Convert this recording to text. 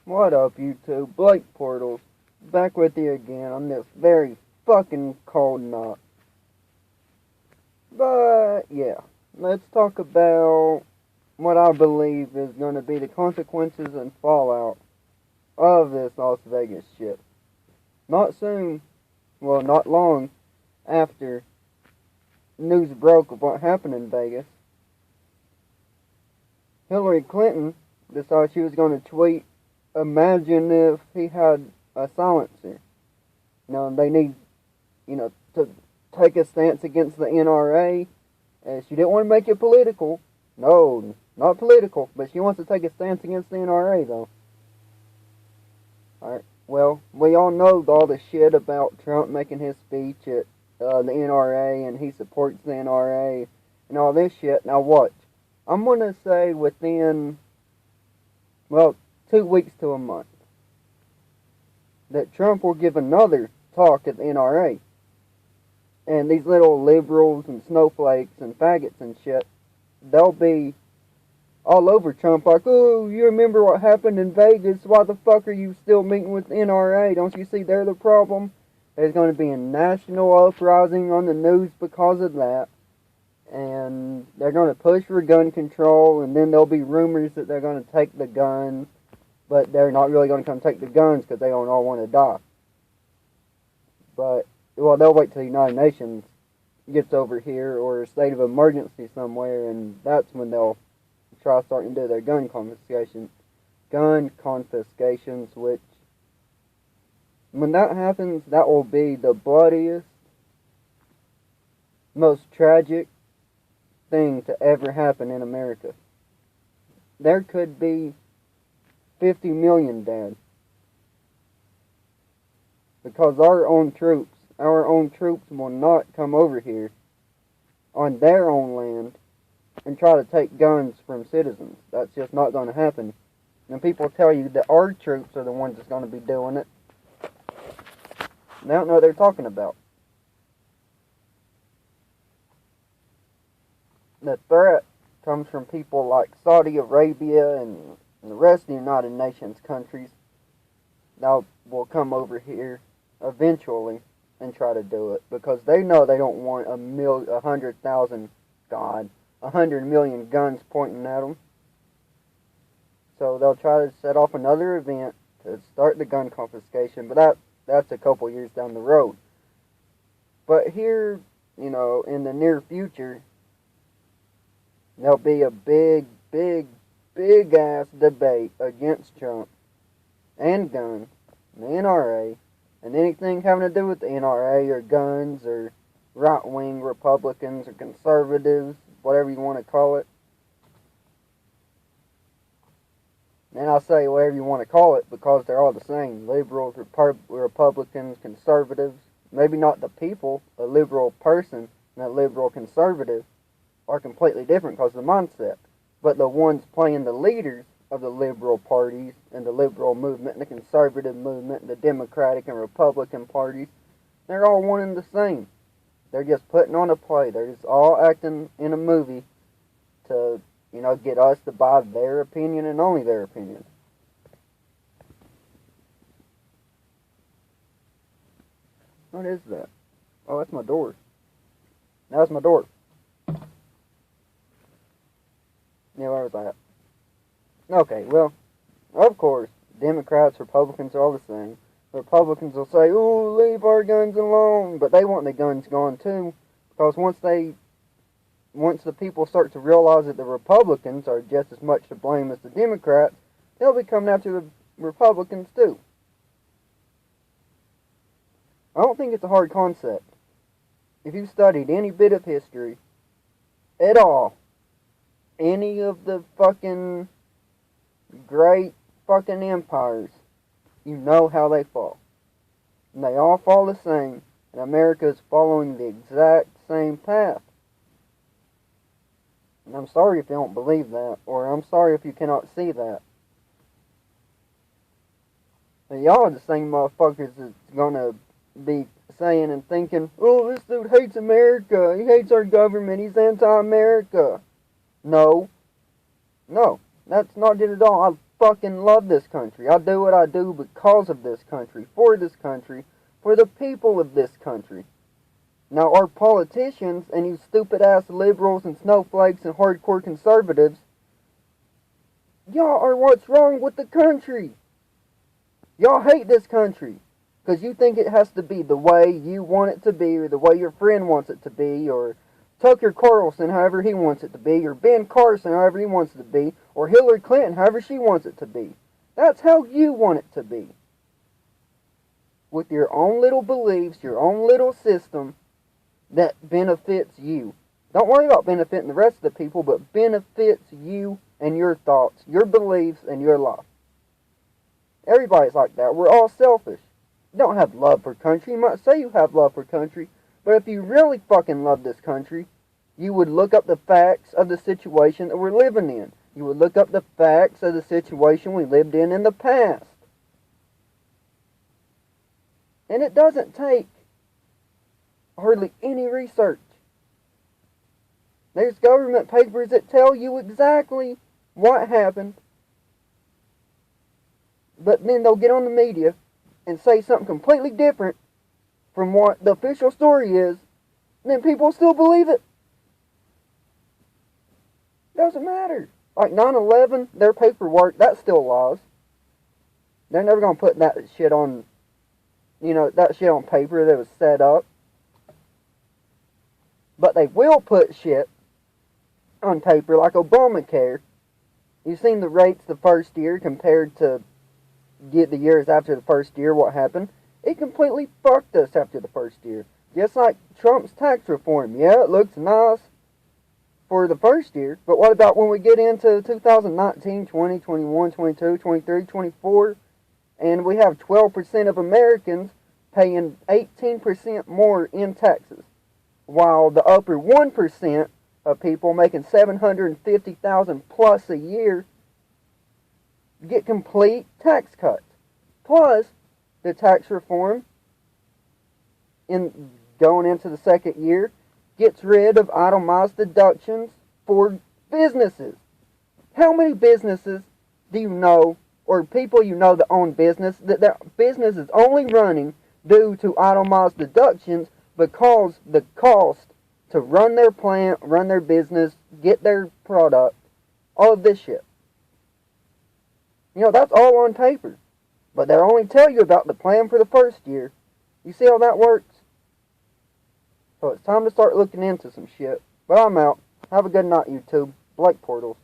What up, YouTube? Blake Portals, back with you again on this very fucking cold night. But, yeah, let's talk about what I believe is going to be the consequences and fallout of this Las Vegas shit. Not soon, well, not long after news broke of what happened in Vegas, Hillary Clinton decided she was going to tweet, "Imagine if he had a silencer." They need, to take a stance against the NRA. And she didn't want to make it political. No, not political, but she wants to take a stance against the NRA, though. Alright, well, we all know all the shit about Trump making his speech at the NRA, and he supports the NRA, and all this shit. Now watch. I'm going to say within, 2 weeks to a month, that Trump will give another talk at the NRA. And these little liberals and snowflakes and faggots and shit, they'll be all over Trump like, "Oh, you remember what happened in Vegas? Why the fuck are you still meeting with the NRA? Don't you see they're the problem?" There's going to be a national uprising on the news because of that. And they're going to push for gun control, and then there'll be rumors that they're going to take the guns. But they're not really going to come take the guns because they don't all want to die. But, they'll wait till the United Nations gets over here or a state of emergency somewhere, and that's when they'll try starting to do their gun confiscations, which, when that happens, that will be the bloodiest, most tragic thing to ever happen in America. There could be 50 million dead. Because our own troops will not come over here on their own land and try to take guns from citizens. That's just not going to happen. And people tell you that our troops are the ones that's going to be doing it. They don't know what they're talking about. The threat comes from people like Saudi Arabia and the rest of the United Nations countries that will come over here eventually and try to do it, because they know they don't want 100 million guns pointing at them. So they'll try to set off another event to start the gun confiscation, but that's a couple years down the road. But here, in the near future, there'll be a big ass debate against Trump and guns, and the NRA, and anything having to do with the NRA or guns or right-wing Republicans or conservatives, whatever you want to call it. And I say whatever you want to call it because they're all the same. Liberals, Republicans, conservatives. Maybe not the people. A liberal person and a liberal conservative are completely different because of the mindset. But the ones playing the leaders of the liberal parties and the liberal movement and the conservative movement and the Democratic and Republican parties, they're all one and the same. They're just putting on a play. They're just all acting in a movie to, get us to buy their opinion and only their opinion. What is that? Oh, that's my door. That's my door. Yeah, where was I at? Okay, well, of course, Democrats, Republicans are all the same. The Republicans will say, "Oh, leave our guns alone," but they want the guns gone too, because once the people start to realize that the Republicans are just as much to blame as the Democrats, they'll be coming after the Republicans too. I don't think it's a hard concept. If you've studied any bit of history at all, any of the fucking great fucking empires, you know how they fall. And they all fall the same, and America is following the exact same path. And I'm sorry if you don't believe that, or I'm sorry if you cannot see that. But y'all are the same motherfuckers that's gonna be saying and thinking, "Oh, this dude hates America, he hates our government, he's anti-America." No, that's not it at all. fucking love this country. I do what I do because of this country, for the people of this country. Now, our politicians and you stupid-ass liberals and snowflakes and hardcore conservatives, y'all are what's wrong with the country. Y'all hate this country because you think it has to be the way you want it to be, or the way your friend wants it to be, or Tucker Carlson however he wants it to be, or Ben Carson however he wants it to be, or Hillary Clinton however she wants it to be. That's how you want it to be. With your own little beliefs, your own little system that benefits you. Don't worry about benefiting the rest of the people, but benefits you and your thoughts, your beliefs, and your life. Everybody's like that. We're all selfish. You don't have love for country. You might say you have love for country, but if you really fucking love this country, you would look up the facts of the situation that we're living in. You would look up the facts of the situation we lived in the past. And it doesn't take hardly any research. There's government papers that tell you exactly what happened, but then they'll get on the media and say something completely different from what the official story is, and then people still believe it. Doesn't matter. Like 9/11, their paperwork, that still lies. They're never going to put that shit on, that shit on paper that was set up. But they will put shit on paper like Obamacare. You've seen the rates the first year compared to get the years after the first year, what happened. It completely fucked us after the first year. Just like Trump's tax reform. Yeah, it looks nice for the first year, but what about when we get into 2019, 20, 21, 22, 23, 24, and we have 12% of Americans paying 18% more in taxes, while the upper 1% of people making $750,000 plus a year get complete tax cuts. Plus, the tax reform in going into the second year gets rid of itemized deductions for businesses. How many businesses do you know, or people you know that own business, that their business is only running due to itemized deductions because the cost to run their plant, run their business, get their product, all of this shit. That's all on paper. But they'll only tell you about the plan for the first year. You see how that works? So it's time to start looking into some shit. But I'm out. Have a good night, YouTube. Blake Portals.